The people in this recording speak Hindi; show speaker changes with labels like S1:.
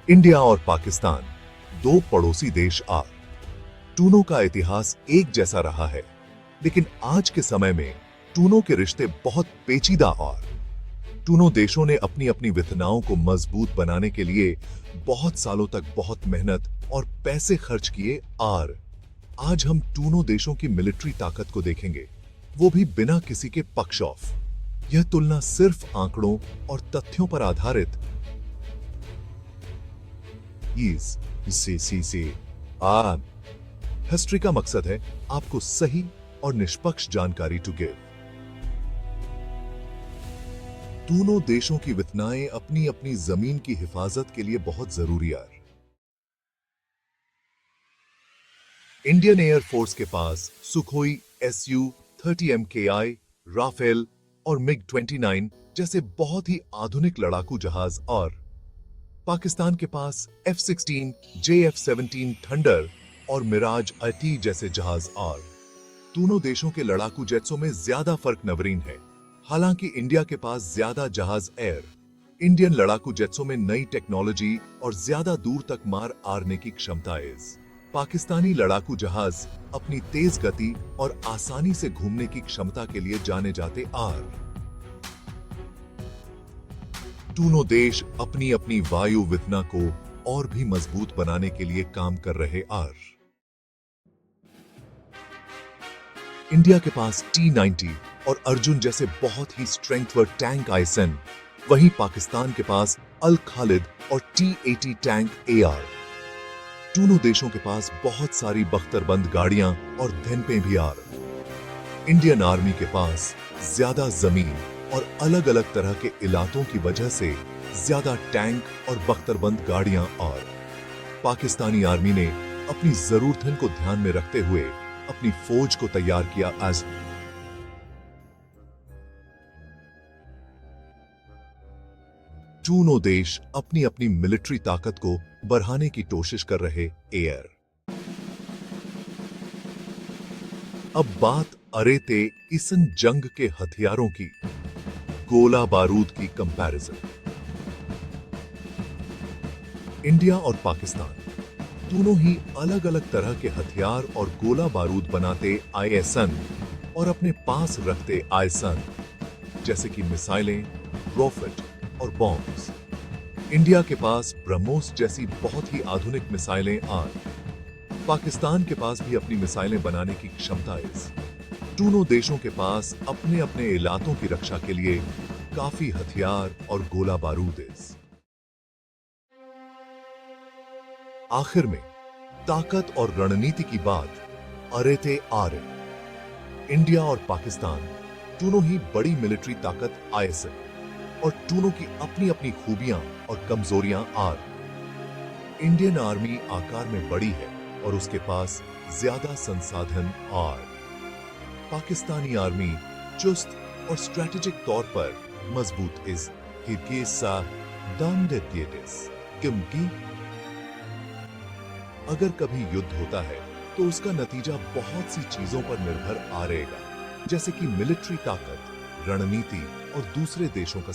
S1: इंडिया और पाकिस्तान दो पड़ोसी देश टूनों का इतिहास एक जैसा रहा है, लेकिन आज के समय में टूनों के रिश्ते बहुत पेचीदा और टूनों देशों ने अपनी अपनी वितनाओं को मजबूत बनाने के लिए बहुत सालों तक बहुत मेहनत और पैसे खर्च किए। आज हम टूनों देशों की मिलिट्री ताकत को देखेंगे, वो भी बिना किसी के पक्ष ऑफ। यह तुलना सिर्फ आंकड़ों और तथ्यों पर आधारित हिस्ट्री का मकसद है आपको सही और निष्पक्ष जानकारी टू गिव। दोनों देशों की वितनाएं अपनी अपनी जमीन की हिफाजत के लिए बहुत जरूरी है। इंडियन एयर फोर्स के पास सुखोई Su-30 MKI, राफेल और MiG-29 जैसे बहुत ही आधुनिक लड़ाकू जहाज और पाकिस्तान के पास F-16, JF-17 थंडर और मिराज IT जैसे जहाज और दोनों देशों के लड़ाकू जेट्सों में ज्यादा फर्क नवरीन है। हालांकि इंडिया के पास ज्यादा जहाज एयर इंडियन लड़ाकू जेट्सों में नई टेक्नोलॉजी और ज्यादा दूर तक मार आरने की क्षमता है। पाकिस्तानी लड़ाकू जहाज अपनी तेज गति और आसानी से घूमने की क्षमता के लिए जाने जाते दोनों देश अपनी अपनी वायु वितना को और भी मजबूत बनाने के लिए काम कर रहे इंडिया के पास T-90 और अर्जुन जैसे बहुत ही स्ट्रेंथवर टैंक आईएसएन, वहीं पाकिस्तान के पास अल खालिद और T-80 टैंक AR। दोनों देशों के पास बहुत सारी बख्तरबंद गाड़ियां और धनपें भी इंडियन आर्मी के पास ज्यादा जमीन और अलग अलग तरह के इलाकों की वजह से ज्यादा टैंक और बख्तरबंद गाड़ियां और पाकिस्तानी आर्मी ने अपनी जरूरतों को ध्यान में रखते हुए अपनी फौज को तैयार किया। दोनों देश अपनी अपनी मिलिट्री ताकत को बढ़ाने की कोशिश कर रहे एयर। अब बात अरेते इसन जंग के हथियारों की, गोला बारूद की कंपैरिजन। इंडिया और पाकिस्तान दोनों ही अलग अलग तरह के हथियार और गोला बारूद बनाते आईएसएन और अपने पास रखते आईएसएन जैसे कि मिसाइलें, रॉकेट और बॉम्ब्स। इंडिया के पास ब्रह्मोस जैसी बहुत ही आधुनिक मिसाइलें पाकिस्तान के पास भी अपनी मिसाइलें बनाने की क्षमता है। दोनों देशों के पास अपने अपने इलाकों की रक्षा के लिए काफी हथियार और गोला बारूद है। आखिर में ताकत और रणनीति की बात अरेते इंडिया और पाकिस्तान दोनों ही बड़ी मिलिट्री ताकत आईएसएन और दोनों की अपनी अपनी खूबियां और कमजोरियां इंडियन आर्मी आकार में बड़ी है और उसके पास ज्यादा संसाधन पाकिस्तानी आर्मी चुस्त और स्ट्रेटेजिक तौर पर मजबूत क्योंकि अगर कभी युद्ध होता है तो उसका नतीजा बहुत सी चीजों पर निर्भर रहेगा, जैसे कि मिलिट्री ताकत, रणनीति और दूसरे देशों का